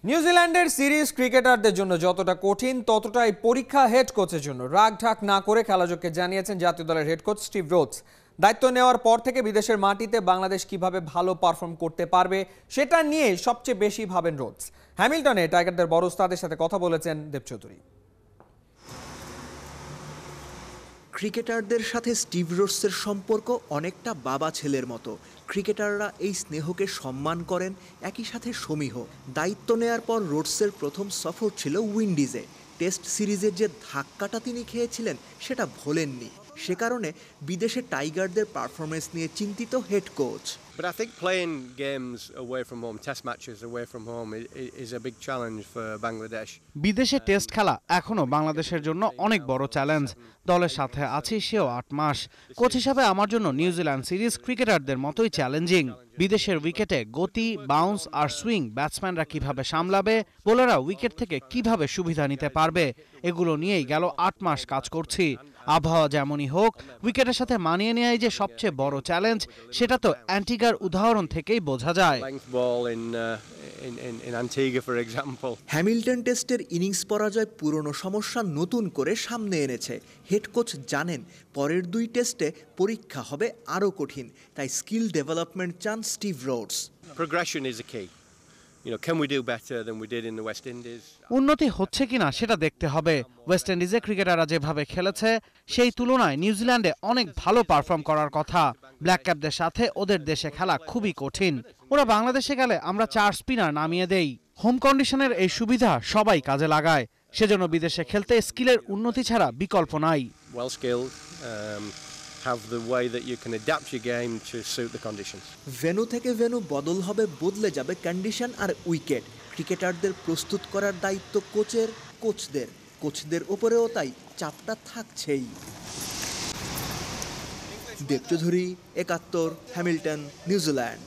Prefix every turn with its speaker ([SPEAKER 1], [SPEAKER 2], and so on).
[SPEAKER 1] নিউজিল্যান্ডের সিরিজ ক্রিকেটারদের জন্য যতটা কঠিন ততটাই পরীক্ষা হেড কোচের জন্য। রাগ ঢাক না করে খেলাযোগকে জানিয়েছেন জাতীয় দলের হেড কোচ স্টিভ রোডস। দায়িত্ব নেওয়ার পর থেকে বিদেশের মাটিতে বাংলাদেশ কিভাবে ভালো পারফর্ম করতে পারবে সেটা নিয়ে সবচেয়ে বেশি ভাবেন রোডস। হ্যামিল্টনে টাইগারদের বড় ওস্তাদের সাথে কথা বলেছেন দেব চৌধুরী।
[SPEAKER 2] ক্রিকেটারদের সাথে স্টিভ রোডসের সম্পর্ক অনেকটা বাবা ছেলের মতো। ক্রিকেটাররা এই স্নেহকে সম্মান করেন, একই সাথে সমীহ। দায়িত্ব নেয়ার পর রোডসের প্রথম সফর ছিল উইন্ডিজে। টেস্ট সিরিজের যে ধাক্কাটা তিনি খেয়েছিলেন সেটা ভোলেননি। সে কারণে বিদেশে টাইগারদের পারফরমেন্স নিয়ে চিন্তিত head coach.
[SPEAKER 3] But I think playing games away from home, test matches away from home is a big challenge for Bangladesh.
[SPEAKER 4] বিদেশে টেস্ট খেলা এখনো বাংলাদেশের জন্য অনেক বড় চ্যালেঞ্জ। দলের সাথে আছি সেও ৮ মাস। কোচ হিসাবে আমার জন্য নিউজিল্যান্ড সিরিজ ক্রিকেটারদের মতোই চ্যালেঞ্জিং। বিদেশের উইকেটে গতি, বাউন্স আর সুইং ব্যাটসম্যানরা কিভাবে সামলাবে, বোলাররা উইকেট থেকে কিভাবে সুবিধা নিতে পারবে, এগুলো নিয়েই গেল ৮ মাস কাজ করছি। আবহাওয়া যেমনই হোক, উইকেটের সাথে মানিয়ে নেওয়াই যে সবচেয়ে বড় চ্যালেঞ্জ, সেটা তো অ্যান্টিগার উদাহরণ থেকেই বোঝা যায়।
[SPEAKER 2] হ্যামিল্টন টেস্টের ইনিংস পরাজয় পুরনো সমস্যা নতুন করে সামনে এনেছে। হেড কোচ জানেন পরের ২ টেস্টে পরীক্ষা হবে আরও কঠিন, তাই স্কিল ডেভেলপমেন্ট চান Steve Rhodes.
[SPEAKER 3] Progression is a key. Can we do better than we did in the West Indies?
[SPEAKER 4] উন্নতি হচ্ছে কিনা সেটা দেখতে হবে। ওয়েস্ট ইন্ডিজে ক্রিকেটাররা যেভাবে খেলেছে সেই তুলনায় নিউজিল্যান্ডে অনেক ভালো পারফর্ম করার কথা। ব্ল্যাক ক্যাপদের সাথে ওদের দেশে খেলা খুবই কঠিন। ওরা বাংলাদেশে গেলে আমরা 4 স্পিনার নামিয়ে দেই। হোম কন্ডিশনের এই সুবিধা সবাই কাজে লাগায়। সেজন্য বিদেশে খেলতে স্কিলের উন্নতি ছাড়া বিকল্প নাই।
[SPEAKER 3] Well skilled, have the way that you can adapt your game to suit the conditions.
[SPEAKER 2] Venue থেকে ভেন্যু বদল হবে, বদলে যাবে কন্ডিশন আর উইকেট। ক্রিকেটারদের প্রস্তুত করার দায়িত্ব কোচদের উপরেও তাই চাপটা থাকছেই। দেব চৌধুরী, ৭১, হ্যামিল্টন, নিউজিল্যান্ড।